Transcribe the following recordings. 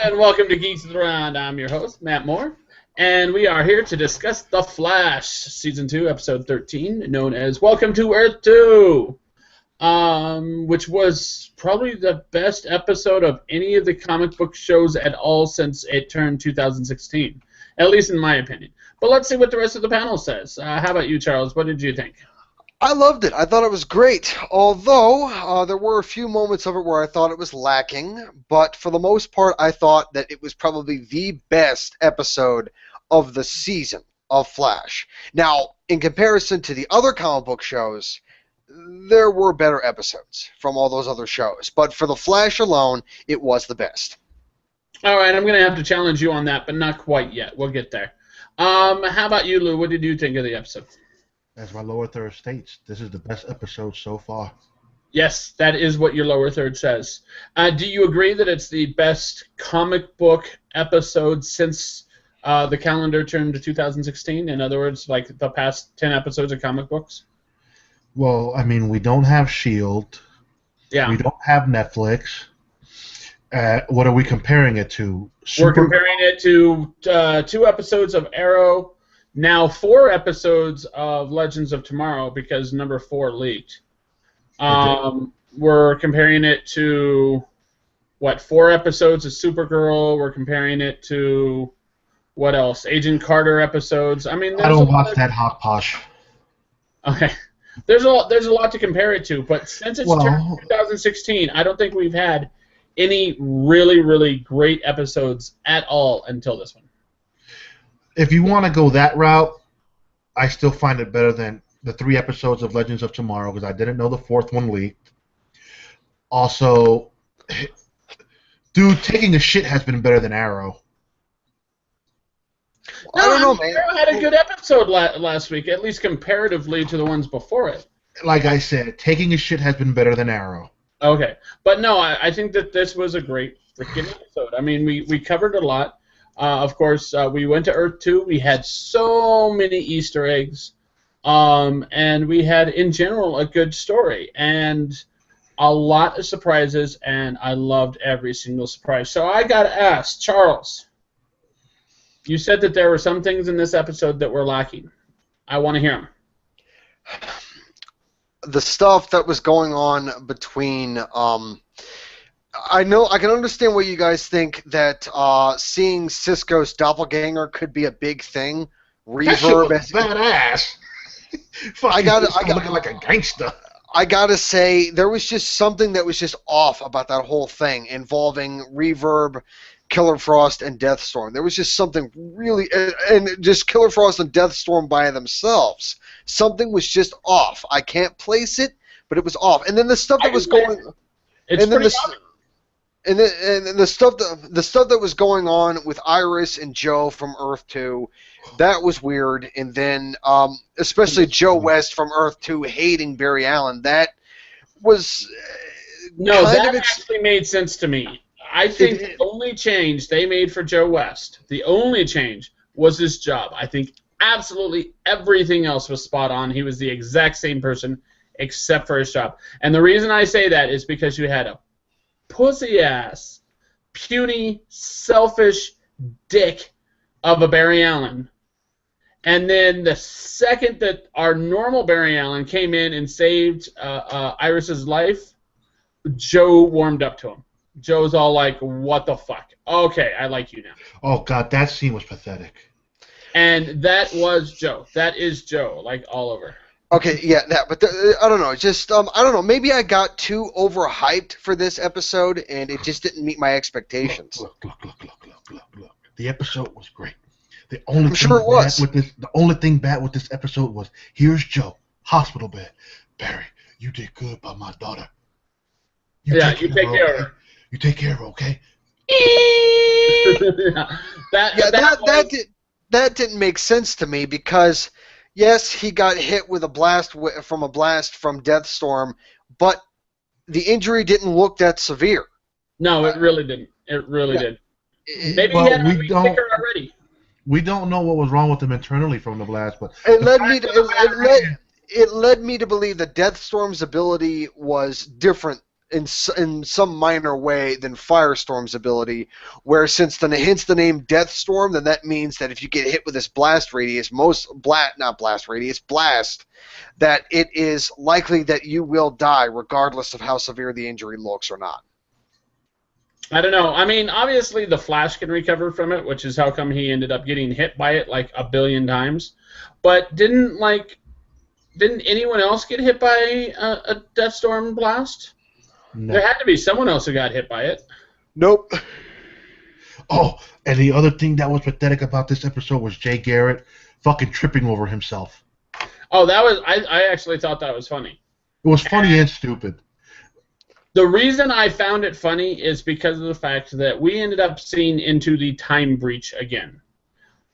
And welcome to Geeks Around. I'm your host, Matt Moore, and we are here to discuss The Flash, Season 2, Episode 13, known as Welcome to Earth 2, which was probably the best episode of any of the comic book shows at all since it turned 2016, at least in my opinion. But let's see what the rest of the panel says. How about you, Charles? What did you think? I loved it. I thought it was great, although there were a few moments of it where I thought it was lacking, but for the most part I thought that it was probably the best episode of the season of Flash. Now, in comparison to the other comic book shows, there were better episodes from all those other shows, but for the Flash alone, it was the best. All right, I'm going to have to challenge you on that, but not quite yet. We'll get there. How about you, Lou? What did you think of the episode? As my lower third states, this is the best episode so far. Yes, that is what your lower third says. Do you agree that it's the best comic book episode since the calendar turned to 2016? In other words, like the past 10 episodes of comic books? Well, I mean, we don't have S.H.I.E.L.D. Yeah. We don't have Netflix. What are we comparing it to? We're comparing it to 2 episodes of Arrow, now 4 episodes of Legends of Tomorrow because number 4 leaked. We're comparing it to, 4 episodes of Supergirl. We're comparing it to, what else? Agent Carter episodes. I mean, I don't watch that hot posh. Okay. There's a lot to compare it to, but since it's turned 2016, I don't think we've had any really, really great episodes at all until this one. If you want to go that route, I still find it better than the 3 episodes of Legends of Tomorrow because I didn't know the 4th one leaked. Also, dude, taking a shit has been better than Arrow. I don't know, man. Arrow had a good episode last week, at least comparatively to the ones before it. Like I said, taking a shit has been better than Arrow. Okay. But no, I think that this was a great freaking episode. I mean, we covered a lot. Of course, we went to Earth 2. We had so many Easter eggs. And we had, in general, a good story. And a lot of surprises, and I loved every single surprise. So I got to ask, Charles, you said that there were some things in this episode that were lacking. I want to hear them. The stuff that was going on between... I can understand why you guys think that seeing Cisco's doppelganger could be a big thing. Reverb, badass. I got looking like a gangster. I gotta say, there was just something that was just off about that whole thing involving Reverb, Killer Frost, and Deathstorm. There was just something really, and just Killer Frost and Deathstorm by themselves. Something was just off. I can't place it, but it was off. And then the stuff that was going, it's and then pretty obvious. And the stuff that was going on with Iris and Joe from Earth 2, that was weird. And then especially Joe West from Earth 2 hating Barry Allen, that was that actually made sense to me. I think the only change they made for Joe West, the only change was his job. I think absolutely everything else was spot on. He was the exact same person except for his job. And the reason I say that is because you had a pussy-ass, puny, selfish dick of a Barry Allen. And then the second that our normal Barry Allen came in and saved Iris's life, Joe warmed up to him. Joe's all like, what the fuck? Okay, I like you now. Oh, God, that scene was pathetic. And that was Joe. That is Joe, like all over. Okay, yeah, but I don't know. Just I don't know. Maybe I got too overhyped for this episode, and it just didn't meet my expectations. Look. The episode was great. The only thing bad with this episode was here's Joe, hospital bed. Barry, you did good by my daughter. You take care of her. You take care of her, okay? That didn't make sense to me because. Yes, he got hit with a blast from Deathstorm, but the injury didn't look that severe. No, it really didn't. It really did. Maybe he had a kicker already. We don't know what was wrong with him internally from the blast, but it led me to believe that Deathstorm's ability was different in some minor way than Firestorm's ability, where since hence the name Deathstorm, then that means that if you get hit with this blast, that it is likely that you will die regardless of how severe the injury looks or not. I don't know. I mean, obviously the Flash can recover from it, which is how come he ended up getting hit by it like a billion times. But didn't anyone else get hit by a Deathstorm blast? No. There had to be someone else who got hit by it. Nope. Oh, and the other thing that was pathetic about this episode was Jay Garrett fucking tripping over himself. Oh, I actually thought that was funny. It was funny and stupid. The reason I found it funny is because of the fact that we ended up seeing into the time breach again.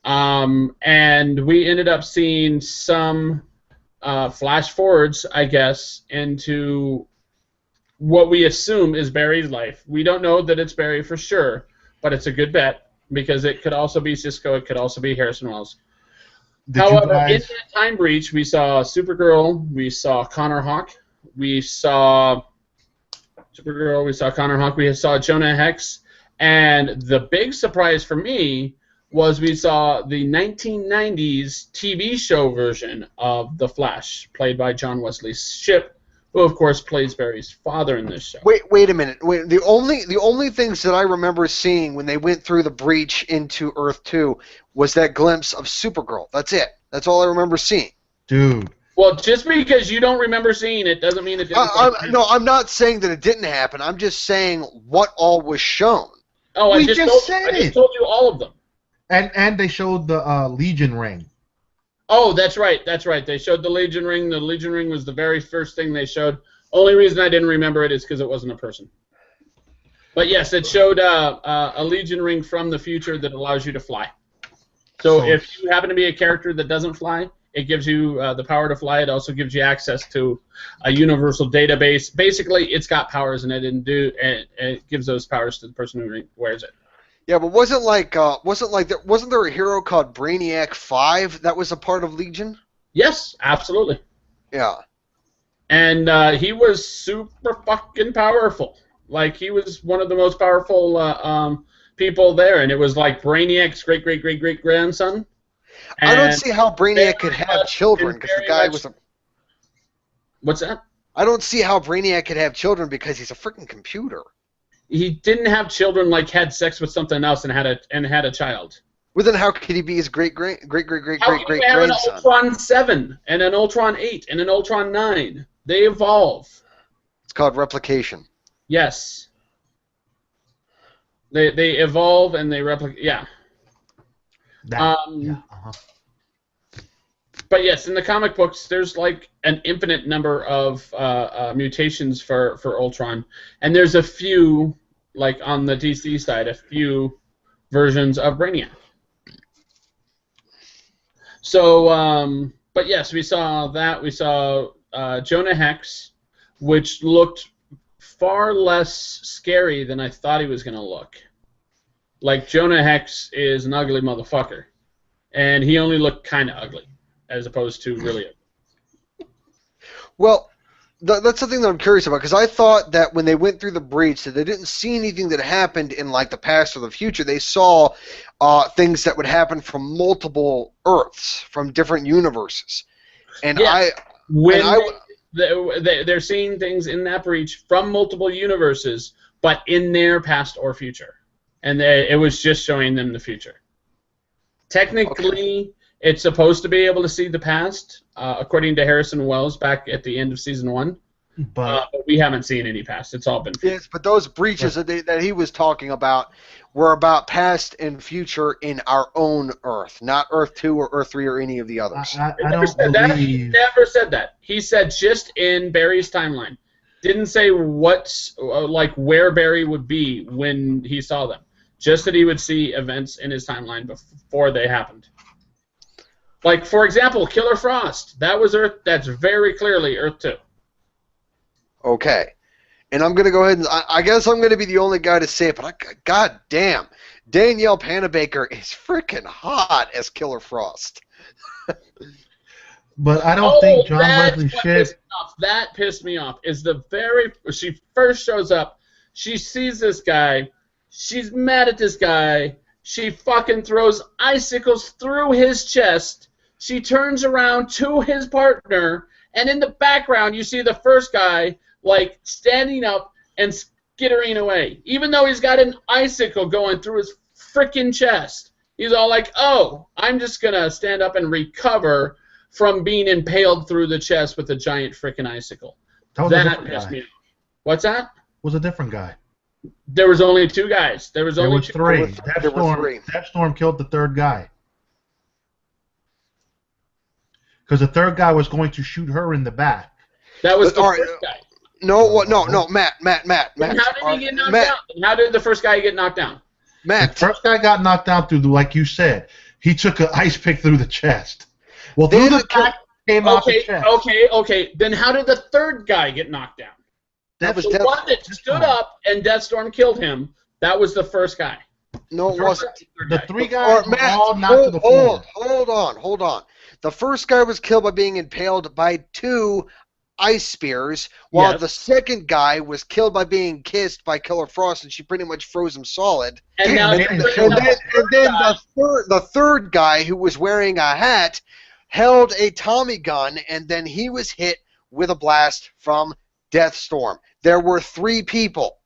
And we ended up seeing some flash forwards, I guess, into what we assume is Barry's life. We don't know that it's Barry for sure, but it's a good bet because it could also be Cisco, it could also be Harrison Wells. However, in that time breach, we saw Supergirl, we saw Connor Hawke, we saw Connor Hawke, we saw Jonah Hex, and the big surprise for me was we saw the 1990s TV show version of The Flash, played by John Wesley Shipp, who of course plays Barry's father in this show. Wait a minute. The only things that I remember seeing when they went through the breach into Earth 2 was that glimpse of Supergirl. That's it. That's all I remember seeing. Dude. Well, just because you don't remember seeing it doesn't mean it didn't happen. No, I'm not saying that it didn't happen. I'm just saying what all was shown. Oh, I just told you all of them. And they showed the Legion ring. Oh, that's right. They showed the Legion ring. The Legion ring was the very first thing they showed. Only reason I didn't remember it is because it wasn't a person. But yes, it showed a Legion ring from the future that allows you to fly. So if you happen to be a character that doesn't fly, it gives you the power to fly. It also gives you access to a universal database. Basically, it's got powers in it, and it gives those powers to the person who wears it. Yeah, but wasn't there a hero called Brainiac 5 that was a part of Legion? Yes, absolutely. Yeah. And he was super fucking powerful. Like, he was one of the most powerful people there, and it was like Brainiac's great-great-great-great-grandson. I don't see how Brainiac could have children because the guy was a... What's that? I don't see how Brainiac could have children because he's a freaking computer. He didn't have children, like had sex with something else and had a child. Well, then how could he be his great-great-great-great-grandson? How can you have an Ultron 7 and an Ultron 8 and an Ultron 9? They evolve. It's called replication. Yes. They evolve and they replicate. Yeah. But yes, in the comic books, there's like an infinite number of mutations for Ultron, and there's a few, like on the DC side, a few versions of Brainiac. So, but yes, we saw that. We saw Jonah Hex, which looked far less scary than I thought he was going to look. Like, Jonah Hex is an ugly motherfucker, and he only looked kind of ugly, as opposed to really ugly. Well, that's something that I'm curious about, because I thought that when they went through the breach, that they didn't see anything that happened in, like, the past or the future. They saw things that would happen from multiple Earths, from different universes. And yes. They're seeing things in that breach from multiple universes, but in their past or future. And it was just showing them the future. Technically, it's supposed to be able to see the past, according to Harrison Wells back at the end of Season 1. But we haven't seen any past. It's all been future. Yes, but those breaches that he was talking about were about past and future in our own Earth, not Earth 2 or Earth 3 or any of the others. I don't believe... He never said that. He said just in Barry's timeline. Didn't say where Barry would be when he saw them. Just that he would see events in his timeline before they happened. Like, for example, Killer Frost. That was Earth. That's very clearly Earth 2. Okay. And I'm going to go ahead and... I guess I'm going to be the only guy to say it, but god damn, Danielle Panabaker is freaking hot as Killer Frost. But I don't think John that's Wesley what Shipp. pissed me off. That pissed me off. Is she first shows up, she sees this guy, she's mad at this guy, she fucking throws icicles through his chest, she turns around to his partner, and in the background you see the first guy like standing up and skittering away, even though he's got an icicle going through his freaking chest. He's all like, "Oh, I'm just gonna stand up and recover from being impaled through the chest with a giant freaking icicle." That pissed me off. What's that? Was a different guy. There was only two guys. There was There only was two. three. There were three. Deathstorm killed the third guy. Because the third guy was going to shoot her in the back. That was the first guy. No, Matt. And how did he get knocked down? And how did the first guy get knocked down? Matt. The first guy got knocked down through, like you said, he took an ice pick through the chest. Well, through the back came out the chest. Okay. Then how did the third guy get knocked down? That was the one that stood up and Deathstorm killed him. That was the first guy. No, it wasn't. The three guys were all knocked to the floor. floor. Hold on. The first guy was killed by being impaled by 2 ice spears, while the second guy was killed by being kissed by Killer Frost, and she pretty much froze him solid. And then the third guy, who was wearing a hat, held a Tommy gun, and then he was hit with a blast from Deathstorm. There were 3 people.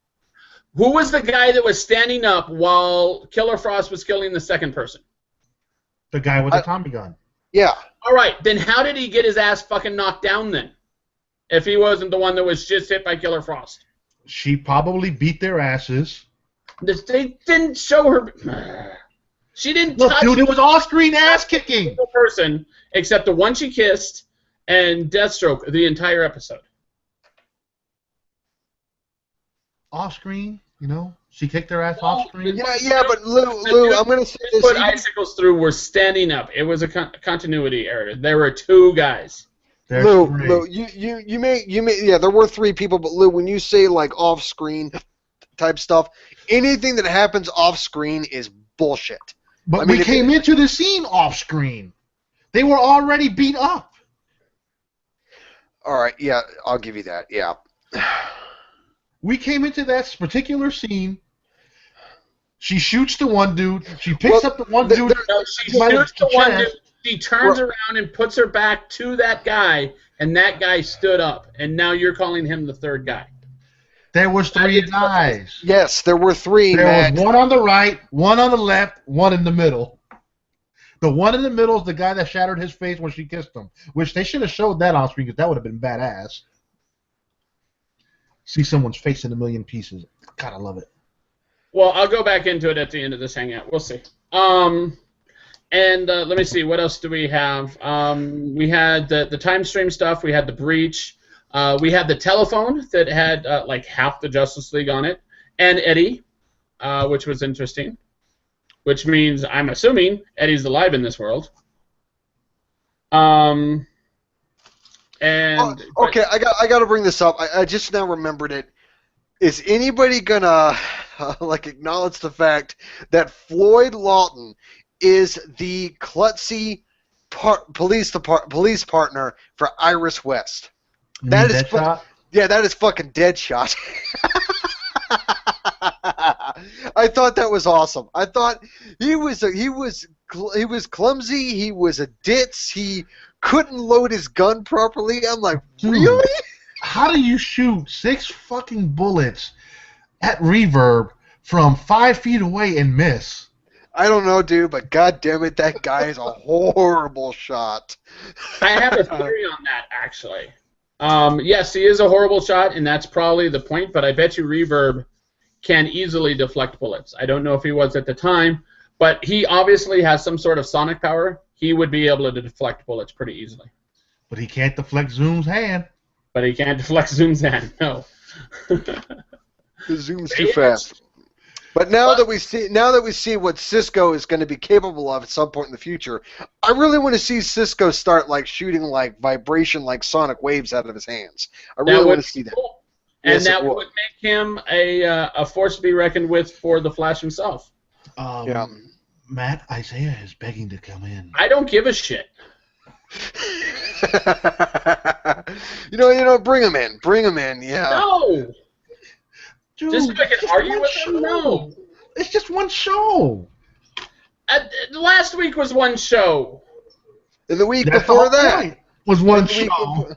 Who was the guy that was standing up while Killer Frost was killing the second person? The guy with the Tommy gun. Yeah. All right, then how did he get his ass fucking knocked down then? If he wasn't the one that was just hit by Killer Frost. She probably beat their asses. They didn't show her. She didn't touch. Dude, it was off-screen ass-kicking. Person, except the one she kissed and Deathstroke the entire episode. Off-screen, she kicked their ass off-screen. Yeah, but Lou, I'm gonna say this. Put icicles through were standing up. It was a continuity error. There were 2 guys. Lou, you may, there were 3 people, but Lou, when you say like off-screen type stuff, anything that happens off-screen is bullshit. But we came into the scene off-screen. They were already beat up. All right, yeah, I'll give you that. Yeah. We came into that particular scene. She shoots the one dude. She picks up the one dude. No, she shoots the one dude. She turns around and puts her back to that guy, and that guy stood up. And now you're calling him the third guy. There was 3 guys. Yes, there were 3. There was one on the right, one on the left, one in the middle. The one in the middle is the guy that shattered his face when she kissed him, which they should have showed that on screen because that would have been badass. See someone's face in a million pieces. God, I love it. Well, I'll go back into it at the end of this hangout. We'll see. And let me see. What else do we have? We had the time stream stuff. We had the breach. We had the telephone that had like half the Justice League on it, and Eddie, which was interesting. Which means I'm assuming Eddie's alive in this world. Okay, I got to bring this up. I just now remembered it. Is anybody gonna acknowledge the fact that Floyd Lawton is the klutzy police partner for Iris West? That is that is fucking Deadshot. I thought that was awesome. I thought he was clumsy. He was a ditz. He couldn't load his gun properly. I'm like, really? How do you shoot 6 fucking bullets at reverb from 5 feet away and miss? I don't know, dude, but god damn it, that guy is a horrible shot. I have a theory on that, actually. Yes, he is a horrible shot, and that's probably the point, but I bet you reverb can easily deflect bullets. I don't know if he was at the time, but he obviously has some sort of sonic power. He would be able to deflect bullets pretty easily. But he can't deflect Zoom's hand. But he can't deflect Zoom's hand, no. Zoom's too fast. But now that we see what Cisco is going to be capable of at some point in the future, I really want to see Cisco start shooting vibration sonic waves out of his hands. I really want to see that. Cool. And yes, that would make him a force to be reckoned with for the Flash himself. Matt, Isaiah is begging to come in. I don't give a shit. Bring him in. Bring him in. Yeah. No. Dude, Just so I can argue with him? No. It's just one show. Last week was one show. And the week That's before the whole that point, was one show.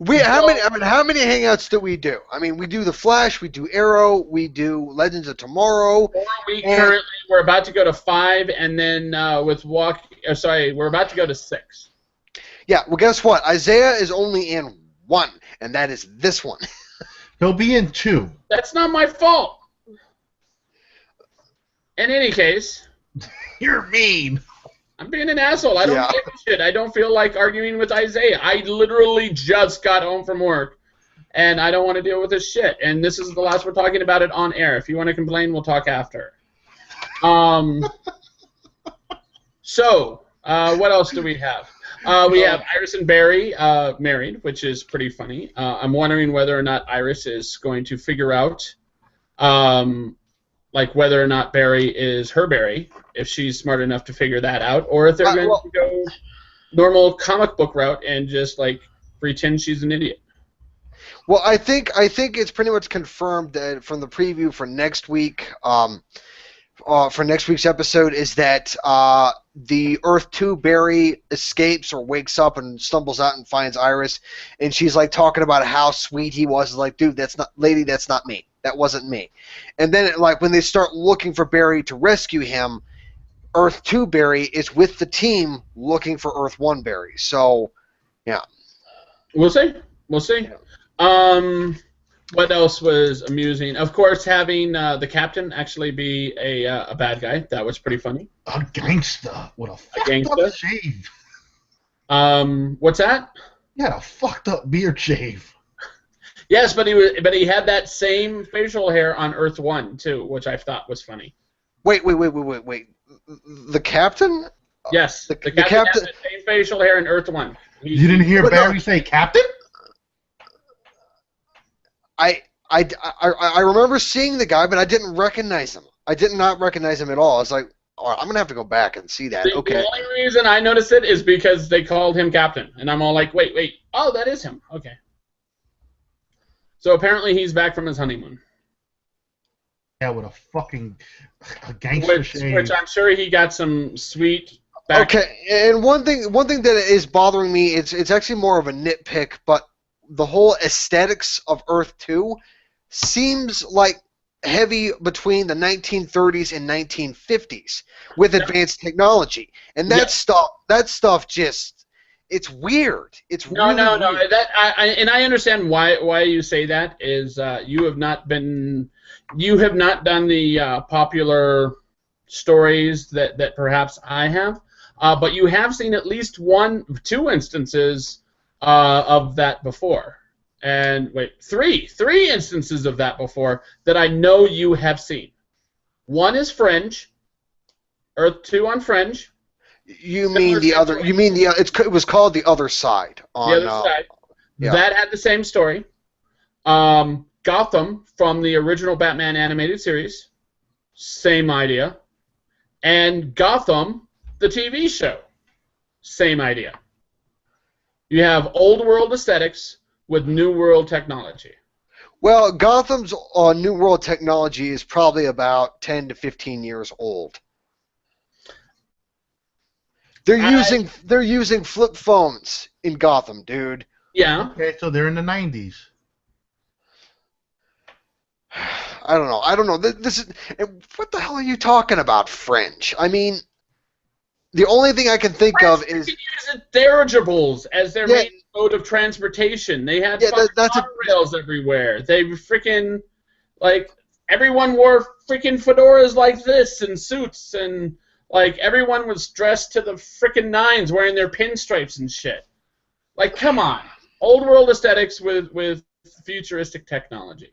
How many hangouts do we do? I mean, we do The Flash, we do Arrow, we do Legends of Tomorrow. 4 currently. We're about to go to 5, and then we're about to go to 6. Yeah, well, guess what? Isaiah is only in 1, and that is this one. He'll be in 2. That's not my fault. In any case, You're mean. I'm being an asshole. I don't give a shit. I don't feel like arguing with Isaiah. I literally just got home from work, and I don't want to deal with this shit. And this is the last we're talking about it on air. If you want to complain, we'll talk after. So, what else do we have? We have Iris and Barry married, which is pretty funny. I'm wondering whether or not Iris is going to figure out whether or not Barry is her Barry, if she's smart enough to figure that out, or if they're going to go normal comic book route and just pretend she's an idiot. Well, I think it's pretty much confirmed that from the preview for next week, for next week's episode, is that the Earth 2 Barry escapes or wakes up and stumbles out and finds Iris, and she's talking about how sweet he was. Dude, that's not me. That wasn't me. And then, when they start looking for Barry to rescue him, Earth 2 Barry is with the team looking for Earth 1 Barry. So, yeah. We'll see. Yeah. What else was amusing? Of course, having the captain actually be a bad guy. That was pretty funny. A gangster. What a fucked up shave. What's that? He had a fucked up beard shave. Yes, but he had that same facial hair on Earth 1 too, which I thought was funny. Wait. The captain? Yes, the captain had the same facial hair in Earth 1. You didn't hear Barry say captain? I remember seeing the guy, but I didn't recognize him. I did not recognize him at all. I was like, all right, I'm gonna have to go back and see that. Okay. The only reason I noticed it is because they called him captain, and I'm all like, wait, oh, that is him. Okay. So apparently he's back from his honeymoon. Yeah, with a gangster shave. Which I'm sure he got some sweet. Okay, and one thing that is bothering me, it's actually more of a nitpick, but the whole aesthetics of Earth 2 seems heavy between the 1930s and 1950s with advanced technology, and that stuff just. It's weird. It's no. Weird. I understand why you say that is you have not done the popular stories that perhaps I have, but you have seen at least 2 instances of that before, and three instances of that before that I know you have seen. One is Fringe, Earth 2 on Fringe. You mean the other? You mean it was called The Other Side. The Other Side. Yeah. That had the same story. Gotham from the original Batman animated series, same idea. And Gotham, the TV show, same idea. You have old world aesthetics with new world technology. Well, Gotham's new world technology is probably about 10 to 15 years old. They're using flip phones in Gotham, dude. Yeah. Okay, so they're in the 90s. I don't know. This is what the hell are you talking about, Fringe? I mean, the only thing I can think of is using dirigibles as their main mode of transportation. They had rails everywhere. They freaking everyone wore freaking fedoras like this and suits and. Everyone was dressed to the frickin' nines, wearing their pinstripes and shit. Come on. Old world aesthetics with futuristic technology.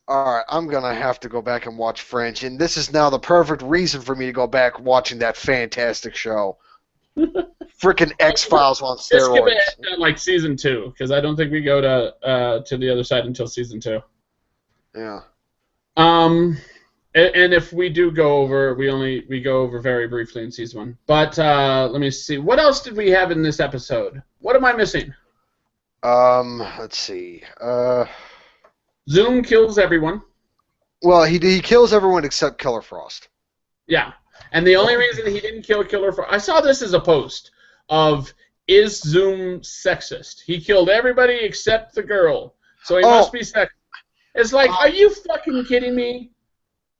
Alright, I'm going to have to go back and watch Fringe, and this is now the perfect reason for me to go back watching that fantastic show. Frickin' X-Files on steroids. Just skip ahead to, season 2, because I don't think we go to the other side until season 2. Yeah. And if we do go over, we go over very briefly in season 1. But let me see. What else did we have in this episode? What am I missing? Let's see. Zoom kills everyone. Well, he kills everyone except Killer Frost. Yeah. And the only reason he didn't kill Killer Frost... I saw this as a post of, is Zoom sexist? He killed everybody except the girl. So he must be sexist. It's like, are you fucking kidding me?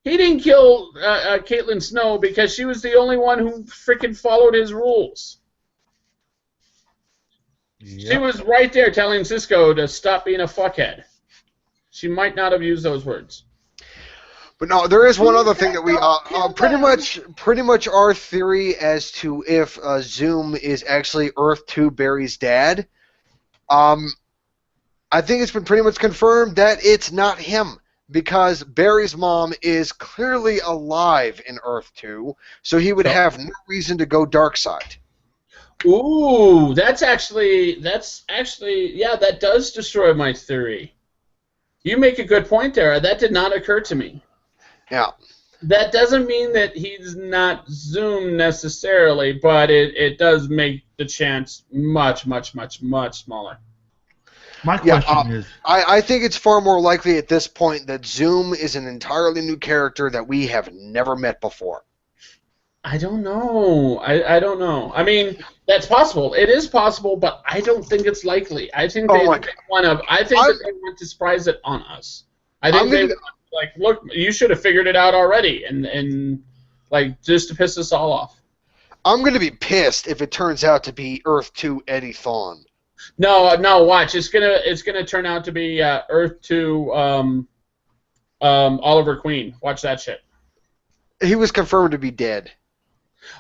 He didn't kill Caitlin Snow because she was the only one who freaking followed his rules. Yep. She was right there telling Cisco to stop being a fuckhead. She might not have used those words. But no, there is one other thing that we pretty much our theory as to if Zoom is actually Earth 2 Barry's dad. I think it's been pretty much confirmed that it's not him, because Barry's mom is clearly alive in Earth 2, so he would have no reason to go dark side. Ooh, that's actually, yeah, that does destroy my theory. You make a good point there. That did not occur to me. Yeah. That doesn't mean that he's not Zoom necessarily, but it does make the chance much, much, much, much smaller. My question is... I think it's far more likely at this point that Zoom is an entirely new character that we have never met before. I don't know. I don't know. I mean, that's possible. It is possible, but I don't think it's likely. I think that they want to surprise it on us. I think they want, like, look, you should have figured it out already, and like, just to piss us all off. I'm going to be pissed if it turns out to be Earth 2 Eddie Thawne. No, watch. It's gonna turn out to be Earth 2 Oliver Queen. Watch that shit. He was confirmed to be dead.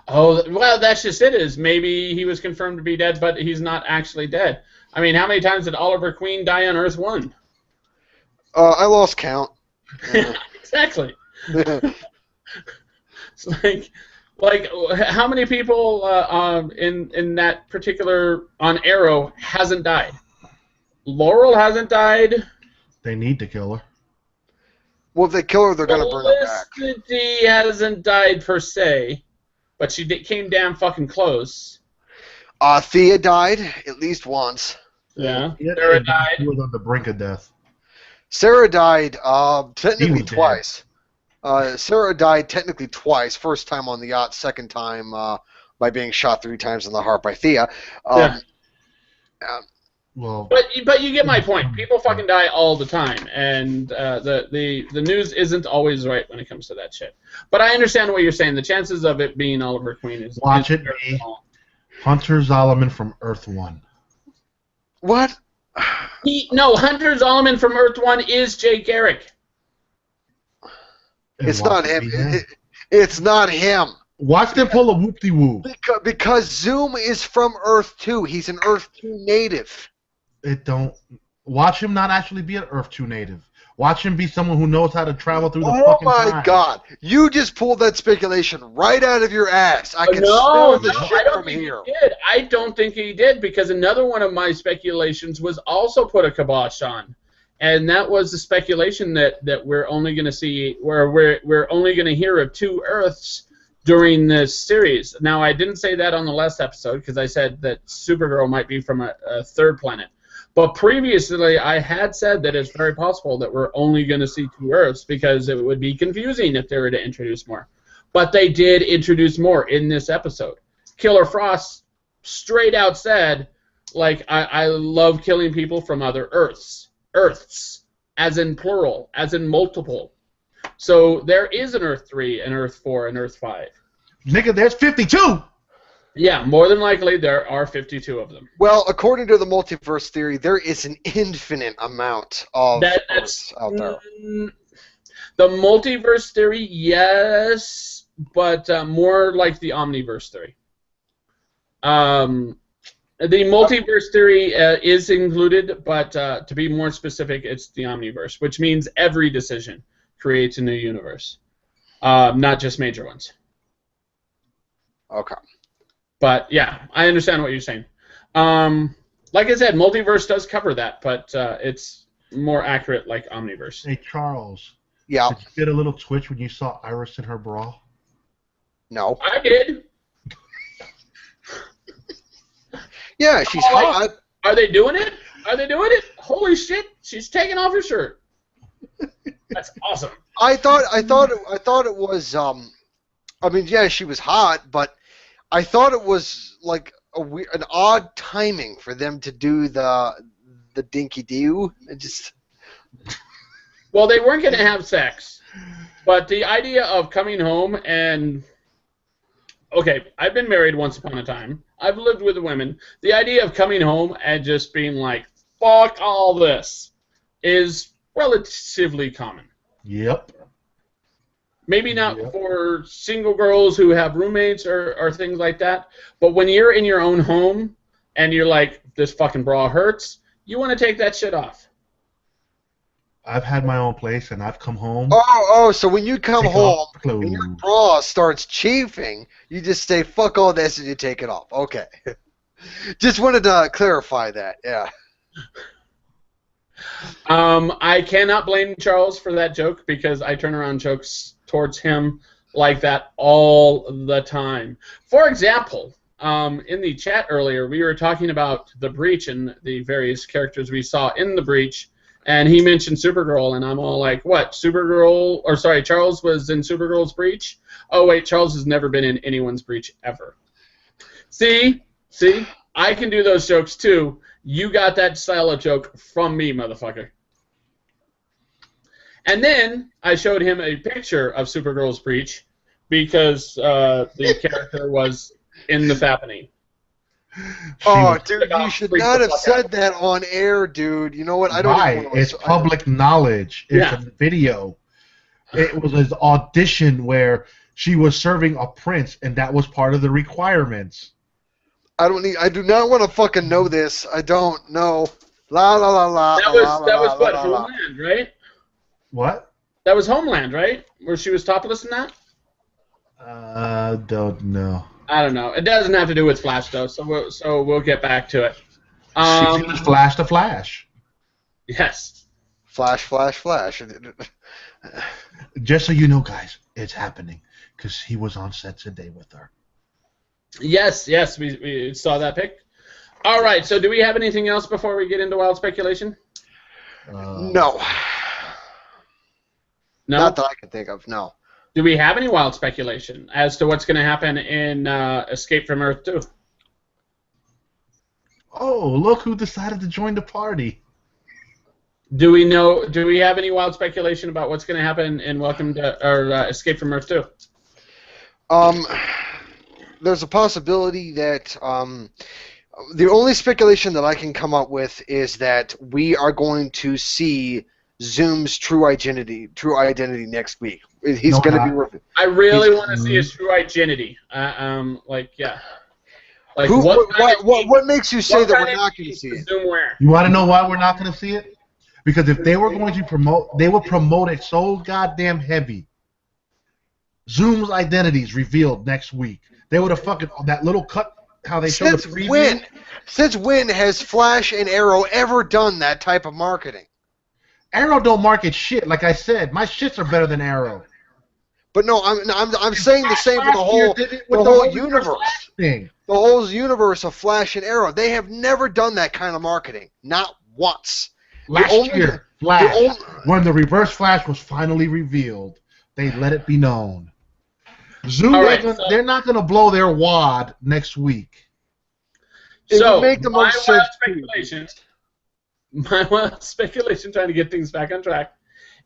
Oh, well, that's just it. Is maybe he was confirmed to be dead, but he's not actually dead. I mean, how many times did Oliver Queen die on Earth 1? I lost count. Exactly. It's like how many people in that particular on Arrow hasn't died? Laurel hasn't died. They need to kill her. Well, if they kill her, they're going to burn her back. Felicity hasn't died per se, but she came damn fucking close. Thea died at least once. Yeah. Sarah died. She was on the brink of death. Sarah died technically twice. Sarah died technically twice. First time on the yacht, second time by being shot 3 times in the heart by Thea. Well, but you get my point. People fucking die all the time, and the news isn't always right when it comes to that shit. But I understand what you're saying. The chances of it being Oliver Queen is watch it be Hunter Zolomon from Earth 1. What? Hunter Zolomon from Earth 1 is Jay Garrick. It's not him. It's not him. Watch them pull a whoop-de-woo. Because Zoom is from Earth 2. He's an Earth 2 native. Watch him not actually be an Earth 2 native. Watch him be someone who knows how to travel through the fucking time. Oh my God! You just pulled that speculation right out of your ass. I can smell the shit from here. I don't think he did, because another one of my speculations was also put a kibosh on, and that was the speculation that we're only going to see, where we're only going to hear of 2 Earths during this series. Now, I didn't say that on the last episode because I said that Supergirl might be from a 3rd planet. But previously, I had said that it's very possible that we're only going to see 2 Earths because it would be confusing if they were to introduce more. But they did introduce more in this episode. Killer Frost straight out said, like, I love killing people from other Earths. Earths, as in plural, as in multiple. So there is an Earth 3, an Earth 4, and Earth 5. Nigga, there's 52! Yeah, more than likely there are 52 of them. Well, according to the multiverse theory, there is an infinite amount of Earths out there. The multiverse theory, yes, but more like the omniverse theory. The multiverse theory is included, but to be more specific, it's the omniverse, which means every decision creates a new universe, not just major ones. Okay. But yeah, I understand what you're saying. Like I said, multiverse does cover that, but it's more accurate like omniverse. Hey, Charles. Yeah. Did you get a little twitch when you saw Iris in her bra? No. I did. Yeah, she's hot. Are they doing it? Are they doing it? Holy shit! She's taking off her shirt. That's awesome. I thought it was. I mean, yeah, she was hot, but I thought it was like an odd timing for them to do the dinky do. It just. Well, they weren't going to have sex, but the idea of coming home and okay, I've been married once upon a time. I've lived with women. The idea of coming home and just being like, fuck all this, is relatively common. Yep. Maybe not for single girls who have roommates or things like that, but when you're in your own home and you're like, this fucking bra hurts, you want to take that shit off. I've had my own place, and I've come home. Oh, so when you come home and your bra starts chafing, you just say, fuck all this, and you take it off. Okay. Just wanted to clarify that, yeah. I cannot blame Charles for that joke because I turn around jokes towards him like that all the time. For example, in the chat earlier, we were talking about the Breach and the various characters we saw in the Breach, and he mentioned Supergirl, and I'm all like, what, Supergirl, or sorry, Charles was in Supergirl's Breach? Oh, wait, Charles has never been in anyone's Breach ever. See, I can do those jokes too. You got that style of joke from me, motherfucker. And then I showed him a picture of Supergirl's Breach because the character was in the fappening. Oh, dude, you should not have said that on air, dude. You know what? I don't even want to. It's public knowledge. It's a video. It was an audition where she was serving a prince, and that was part of the requirements. I do not want to fucking know this. I don't know. La la la la. That was what, Homeland, right? What? That was Homeland, right? Where she was topless in that? Don't know. I don't know. It doesn't have to do with Flash, though, so we'll get back to it. She's in Flash to Flash. Yes. Flash. Just so you know, guys, it's happening because he was on set today with her. Yes, we saw that pic. All right, so do we have anything else before we get into wild speculation? No. No? Not that I can think of, no. Do we have any wild speculation as to what's going to happen in Escape from Earth 2? Oh, look who decided to join the party. Do we have any wild speculation about what's going to happen in Escape from Earth 2? There's a possibility that the only speculation that I can come up with is that we are going to see Zoom's true identity next week. He's going to be. I really want to see his true identity. Yeah. Like what makes you say that we're not going to see it? You want to know why we're not going to see it? Because if they were going to promote, they would promote it so goddamn heavy. Zoom's identity is revealed next week. They would have fucking that little cut how they showed the preview. Since when has Flash and Arrow ever done that type of marketing? Arrow don't market shit. Like I said, my shits are better than Arrow. But no, I'm saying the same for the whole universe. The whole universe of Flash and Arrow. They have never done that kind of marketing. Not once. Last year, Flash, when the Reverse Flash was finally revealed, they let it be known. Zoom, they're not going to blow their wad next week. So, my wild speculation, trying to get things back on track,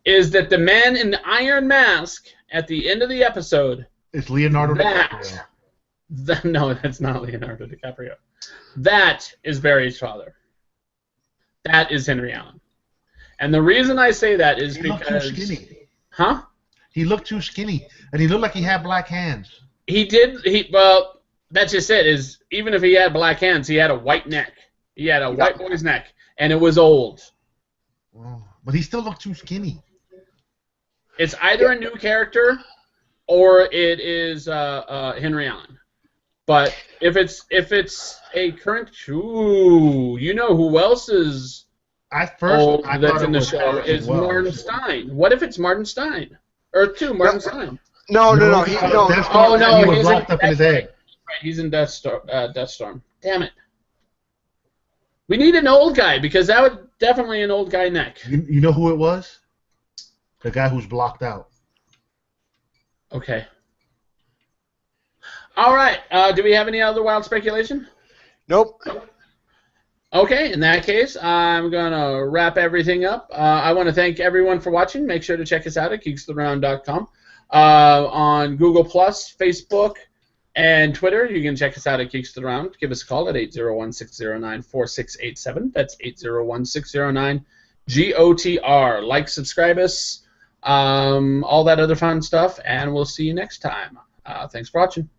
is that the man in the iron mask at the end of the episode is Leonardo DiCaprio. No, that's not Leonardo DiCaprio. That is Barry's father. That is Henry Allen. And the reason I say that is because... He looked too skinny. Huh? He looked too skinny, and he looked like he had black hands. He did. Well, that's just it. Is even if he had black hands, he had a white neck. He had a white boy's neck, and it was old. Oh, but he still looked too skinny. It's either a new character, or it is Henry Allen. But if it's a current, you know who else is At first, I that's thought in it the was show Harrison is Wells. Martin Stein. What if it's Martin Stein? Or Martin Stein. No. Death Star, no, he was he's locked up in his head. Right, he's in Deathstorm. Damn it. We need an old guy, because that would definitely an old guy neck. You know who it was? The guy who's blocked out. Okay. All right. Do we have any other wild speculation? Nope. Okay, in that case, I'm going to wrap everything up. I want to thank everyone for watching. Make sure to check us out at geeksoftheround.com. On Google+, Facebook, and Twitter. You can check us out at Geeks of the Round. Give us a call at 801-609-4687. That's 801-609-GOTR. Like, subscribe us, all that other fun stuff, and we'll see you next time. Thanks for watching.